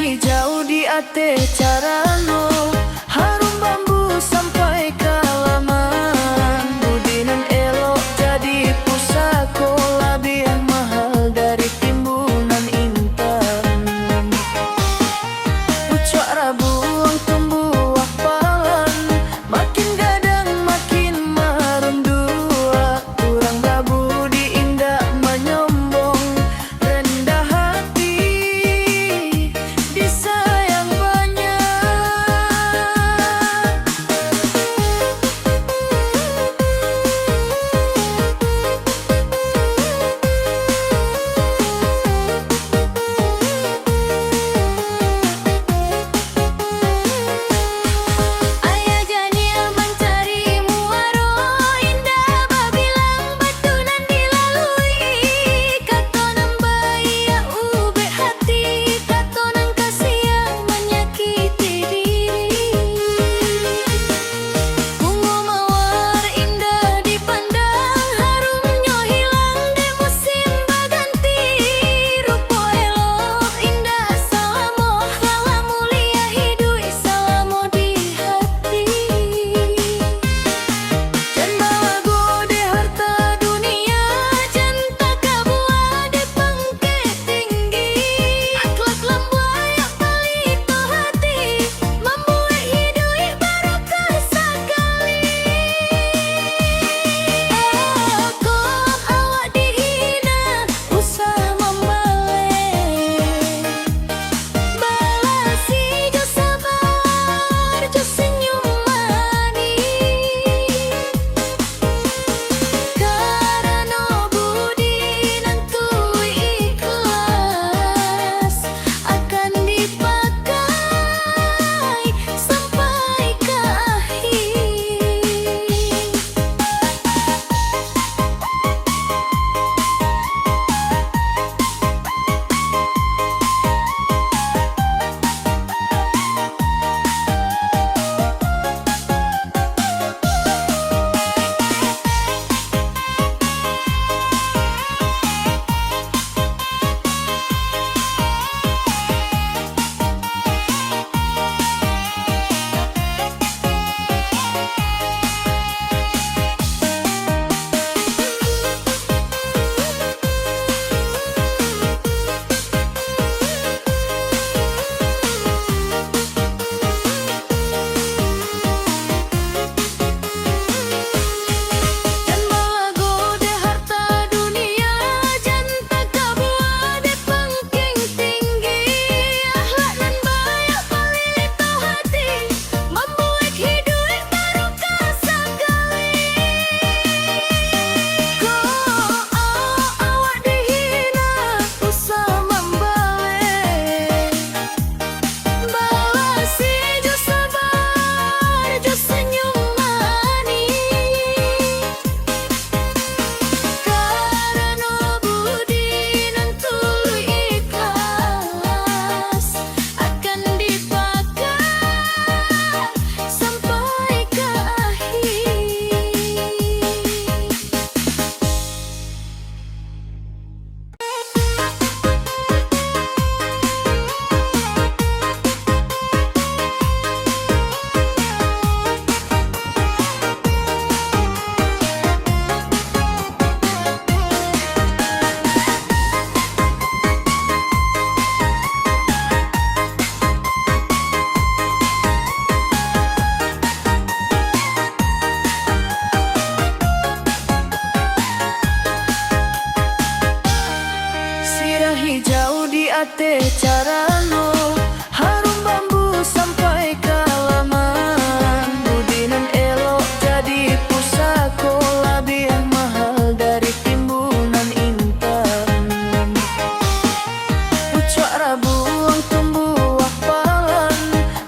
hijau di ate carano, harum bambu sampai kalaman. Budinan elok jadi pusako, lebih mahal dari timbunan intan. Pucuk rabuang tumbuh palan, makin gadang makin merundua. Kurang rabu diindak menyombong, rendah hati disayang banyak. Ayah jani abang cari muaro, indah babilang batunan dilalui. Katonan bayi ya ube hati, katonan kasih yang menyakiti diri. Bunga mawar indah dipandang, harumnya hilang di musim berganti. Rupa elok indah salamo, kalah mulia hidup salamo di hati. Jan bawa gode harta dunia, jan tak kabuah di pangkat tinggi. Akhlak lambai palito hati, membuat hidup barokah sekali. Aku awak dihina, usah membalai. Balasi jo sabar, jo senyum manis. Karena budi nantu ikhlas, akan dipakai sampai ke Jan bawa gode harta dunia, jan tak kabuah di pangking tinggi. Akhlak nan baik palito hati, membuat hidup barokah sekali. Awak dihina, usah membalai. Balasi jo sabar, jo senyum manis. Karena budi nantu ikhlas, akan dipakai sampai ke akhir. Sirah hijau di ate carano, harum bambu sampai kalaman. Budinan elok jadi pusako, lebih mahal dari timbunan intan. Pucuk rabuang tumbuh palan,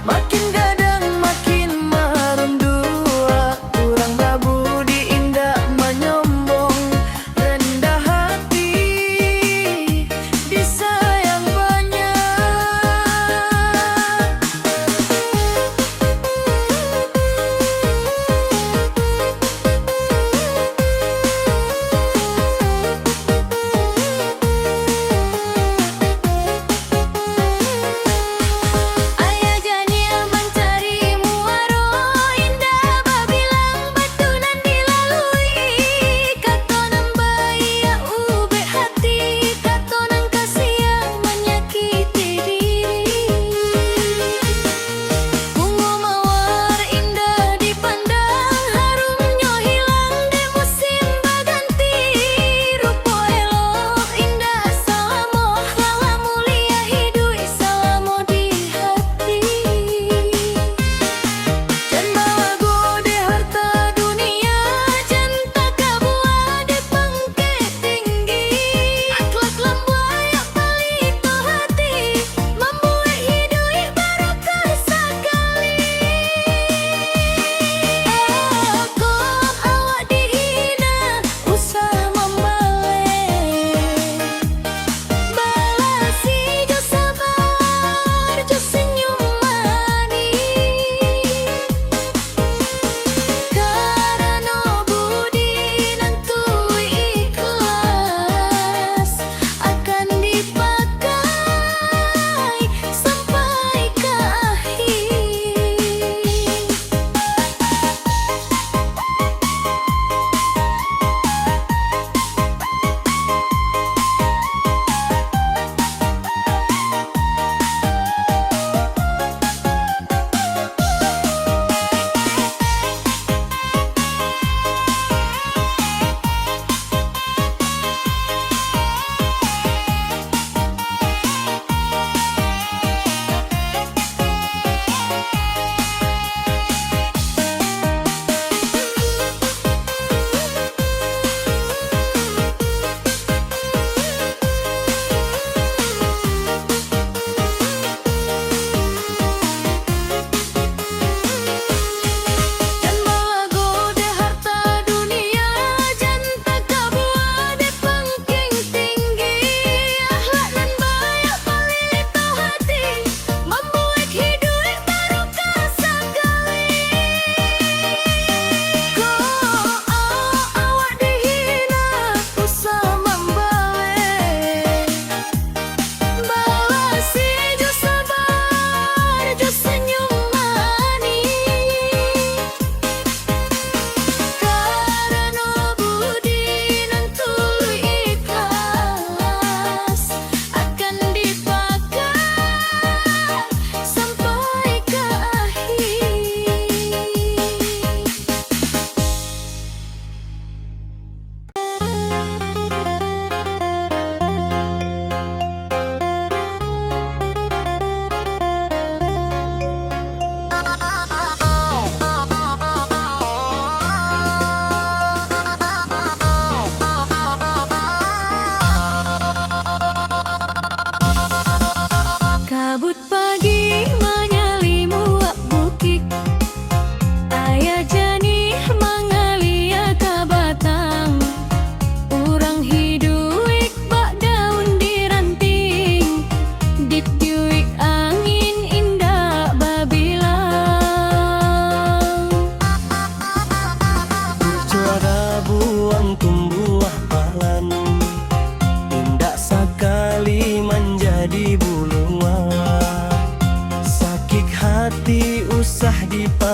makin gadang makin merundua. Kurang rabu diindak menyombong, rendah hati disayang banyak.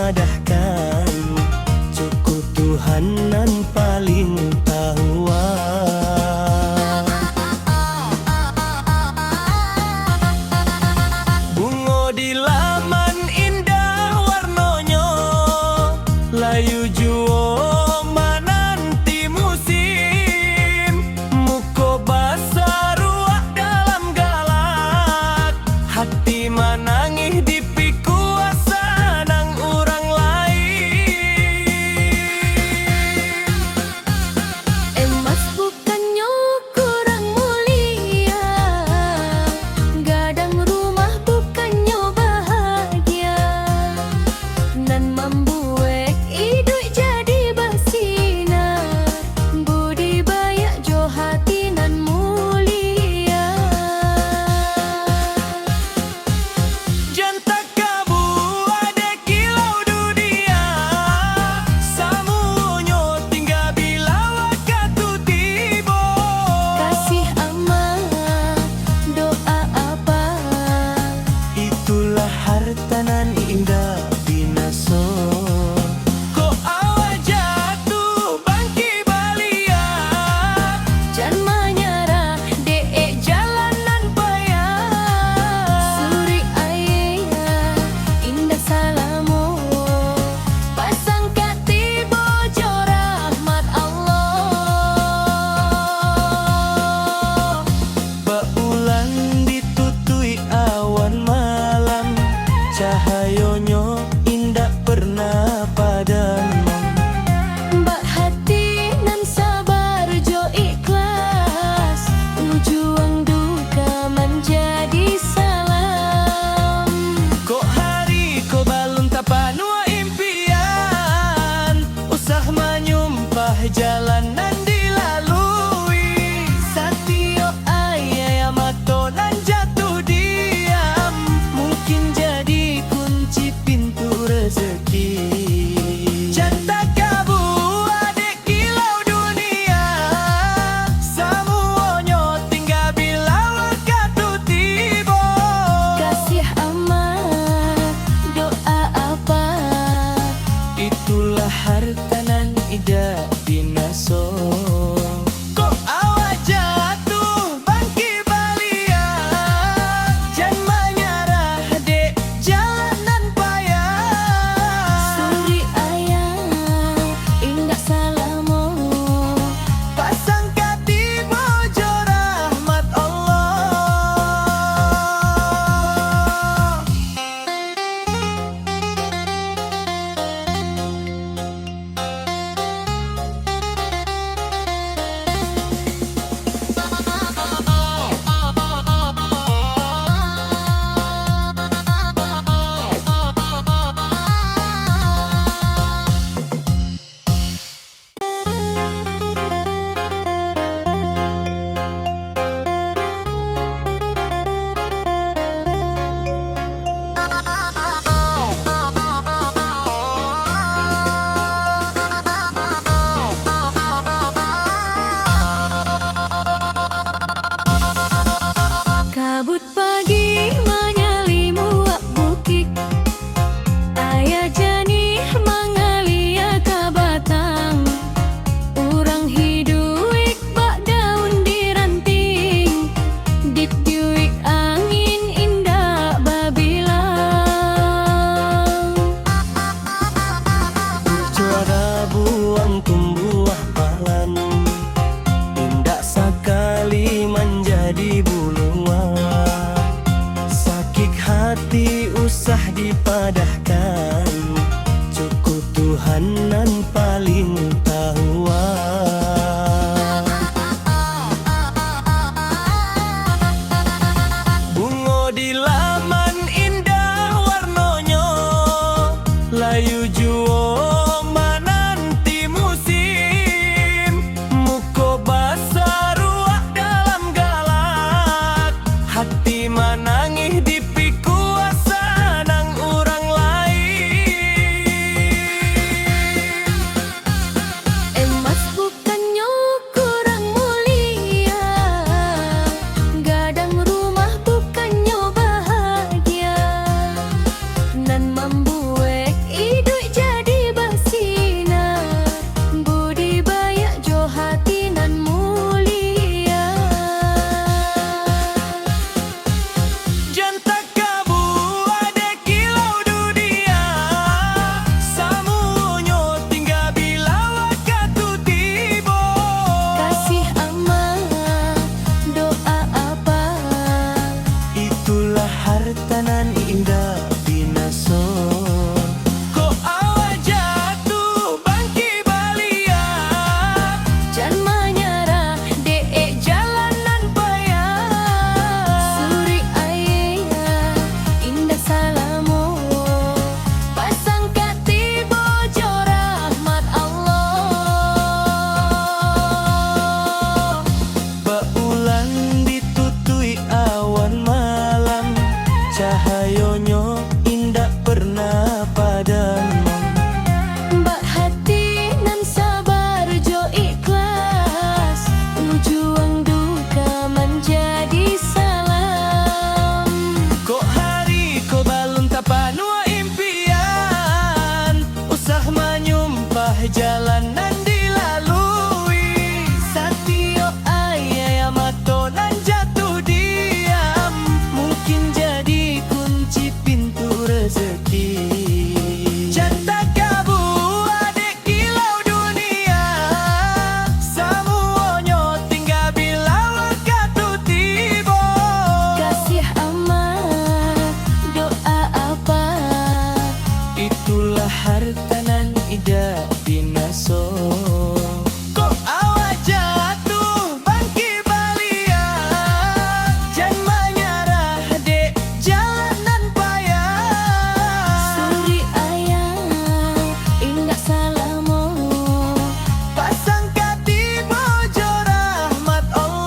dipadahkan, cukup Tuhan nan paling tahu. Bungo di laman indah warnanya, layu juo menanti musim, muko basah ruak dalam galak, hati menangis dipiku asa nang urang lain. Emas bukannya kurang mulia, gadang rumah bukannya bahagia, nan membuat hidup jadi bersinar, budi bayak jo hati nan mulia. Jantak kabu ada kilau dunia, samunyo tinggal bila waktu tiba. Kasih amat doa apa, Itulah harta nan indah binaso. Kok awal jatuh bangki balia, jangan menyerah dek jalanan payah. Suri ayah indah salamu, pasang katibo jo rahmat Allah. baulan ditutui awan malam, cahayonyo indah pernah padam. Mbak hati nan sabar jo ikhlas, ujuang duka menjadi salam. Kok hari ko balon tapanua impian, usah menyumpah jalanan dilalui. Satio Ayah mato nan jatuh diam, mungkin jadi kunci pintu rezeki. Jantak kabu adek kilau dunia, samuonyo tinggal bila waktu tiba. kasih amat doa apa, Itulah harta nan ida binaso. Kok awak jatuh bangki balia, jangan menyerah dek jalanan payah. suri ayah indah salamu, Pasang katibo jo rahmat Allah. kabut pagi menyelimu wak bukit, ayah jani mengalia ke batang, urang hidup bak daun diranting, ditiup angin indah babilang. Juara buang tumbuh palan, indah sekali menjadi buluan. Sakit hati usah dipadahkan, cukup Tuhan nan paling tahu. Bungo di laman indah warnanya, layu juo menanti musim, muko basah ruak dalam galak, hati menangis dipiku asa nang urang lain. cahayonyo indah pernah padam. Bak hati nan sabar jo ikhlas, juang duka menjadi salam. Kok hari ko balon tapanua impian, usah menyumpah jalanan dilalui. Satio ayah mato nan jatuh diam, mungkin jadi kunci pintu rezeki. Jata kabu adik kilau dunia, samuonyo tinggal bila waktu tiba. Kasih amat, doa apa, Itulah harta nan ida binaso. Kok awak jatuh bangki balia, jangan menyerah dek jalanan payah. suri ayah, ingat salamo. Pasang kati bojo rahmat Allah.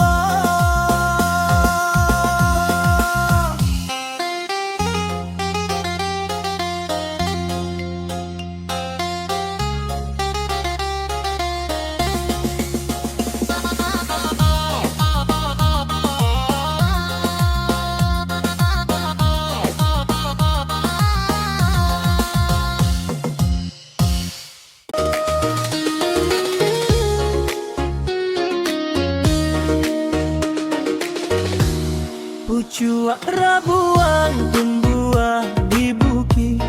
Pucuak rabuan tumbuah di bukit,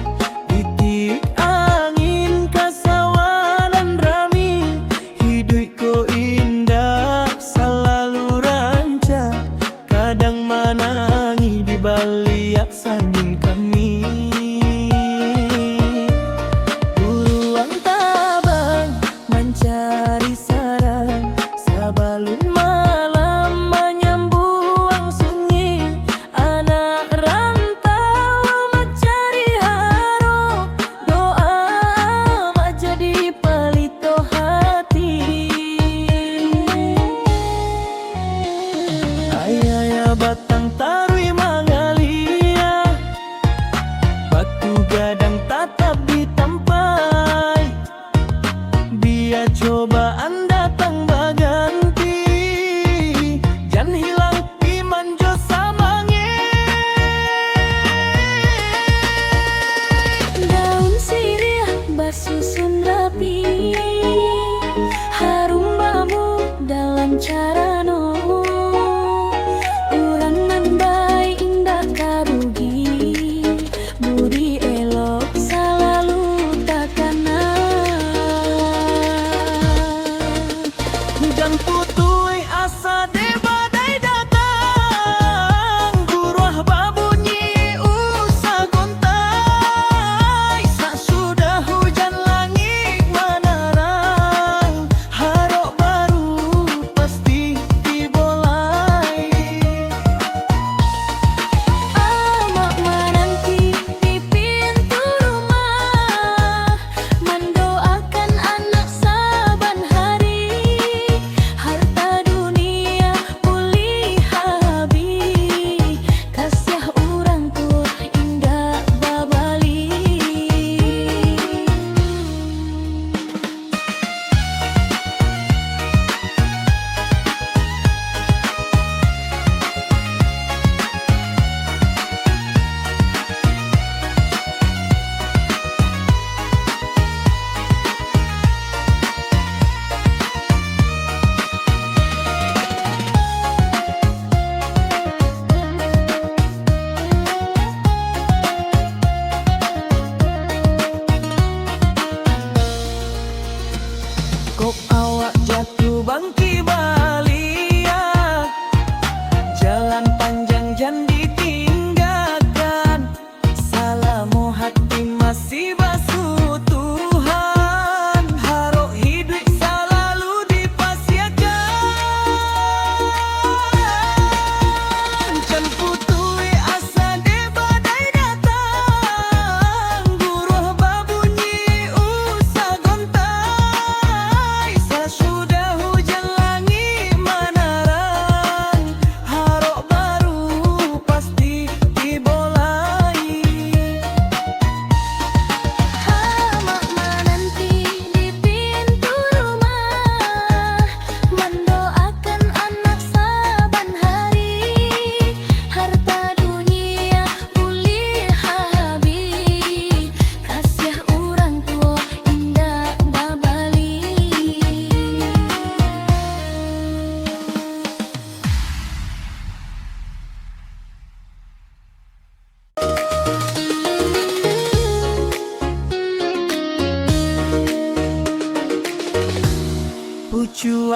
titik angin kasawalan rami. Hidupku indah selalu rancak, kadang menangi di balik sanding kami. Buruan tabang mencari sarang, sabalun malam menyambuang sunyi. Anak rantau mencari haro, doa amat jadi pelito hati. Ayah batang tarui mangalia, batu gadang tatap ditampai. Biar cobaan datang berganti, jangan hilang iman jo samange. Daun sirih bersusun rapi, harum bambu dalam carano. Urang nan baik indah karugi, budi elok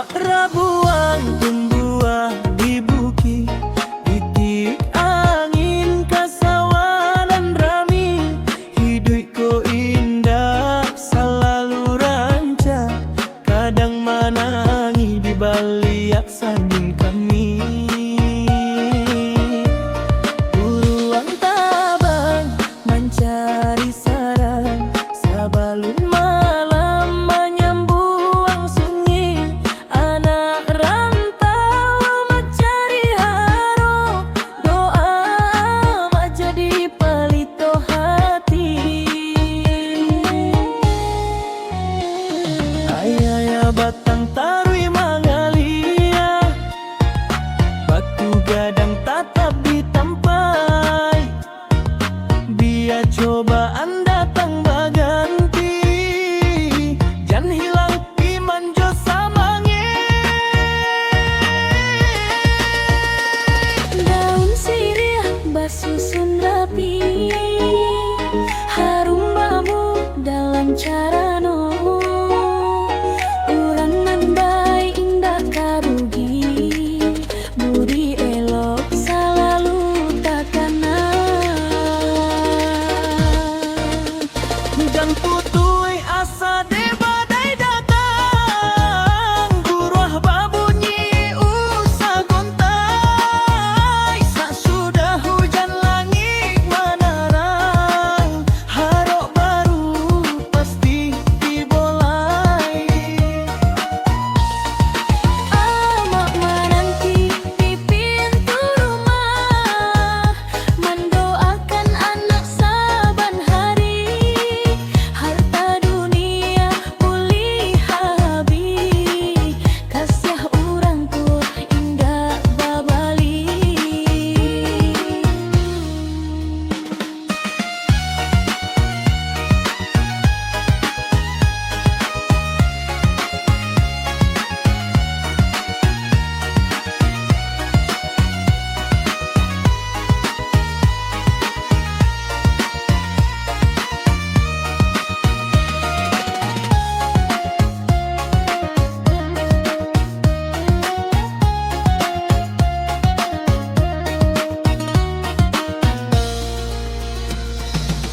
Mak rabuang tumbuah di bukit, titik angin kasawanan rami. Hidup ko indah selalu ranca, kadang menangi di balik sanding kami. Buruang tabang mencari sarang, sabalun malam menyambuang sunyi. Anak rantau mencari harok, doa amat jadi pelito hati. Ayah batang tarui mangalia, batu gadang tatap ditampai. Biar cobaan datang berganti, jangan hilang iman jo samange. Daun sirih basusun rapi, harum bambu dalam carano. Urang nandai indah karugi, budi elok selalu takana. Dan putui asa de badai datang, buruah babunyi usah gontai. Sesudah hujan langit menarang, harok baru pasti dibolai. Amak menanti di pintu rumah, mendoakan anak saban hari. Harta dunia pulih habis, kasih orang tua indah babali.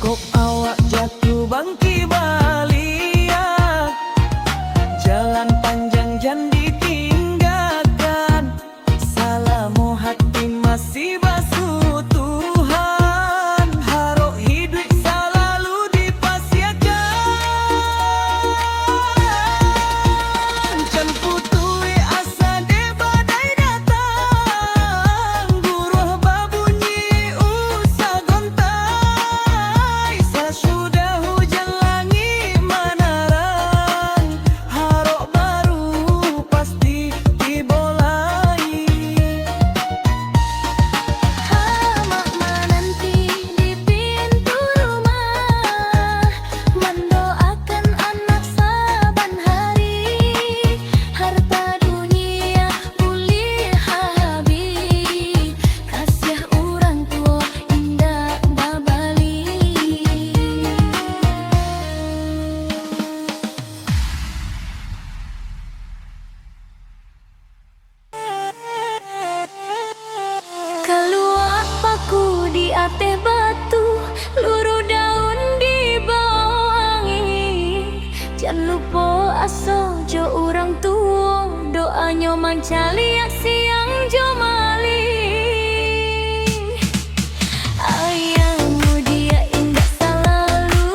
Kok awak jatuh bangki balia, jalan panjang jan ditinggalkan. Salamu hati masih basuh Tuhan, harok hidup selalu dipasiakan. Can putui asa de badai datang, buruh babunyi usah gontai. Sesudah hujan langit menarang, harok baru pasti dibolai. Amak menanti di pintu rumah, mendoakan anak saban hari. Harta dunia pulih habis, kasih orang tua indah babali. Keluar paku di ateh batu, luruh daun di bawah angin. Jangan lupa aso jo orang tua, doanya mancali siang jo mali. Ayahmu dia indah selalu,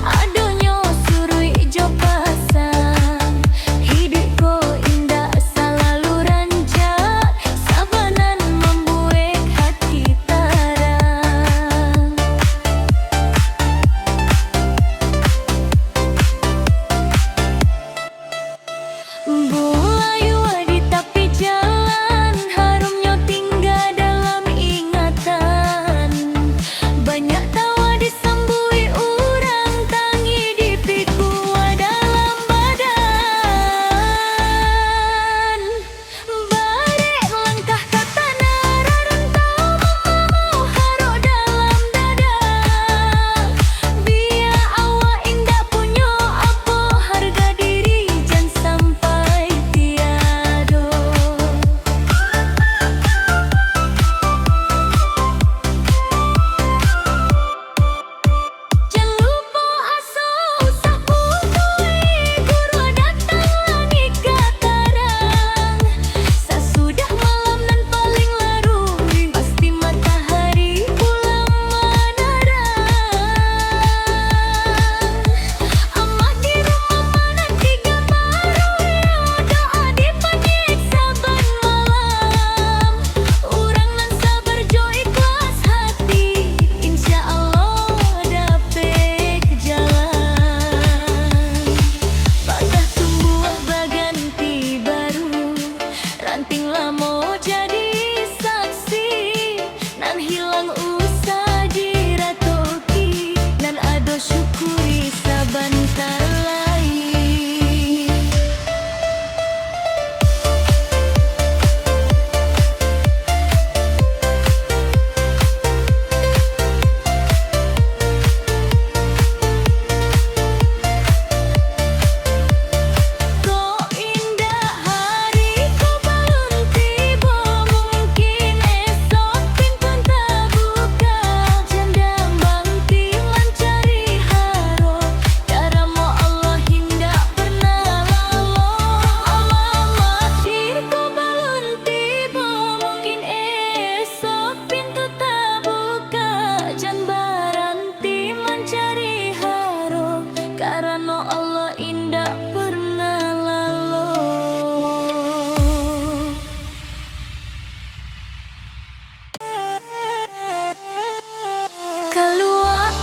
adonyo surui jo pasang. Hidup ko indah selalu rancak, sabanan membuat hati tarang. Bulayu di tepi jalan, harumnya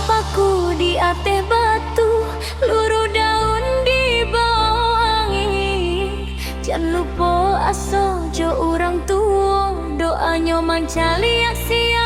paku di ateh batu, luru daun di bawah angin. Jangan lupa aso jo orang tua, doanya mancali sia.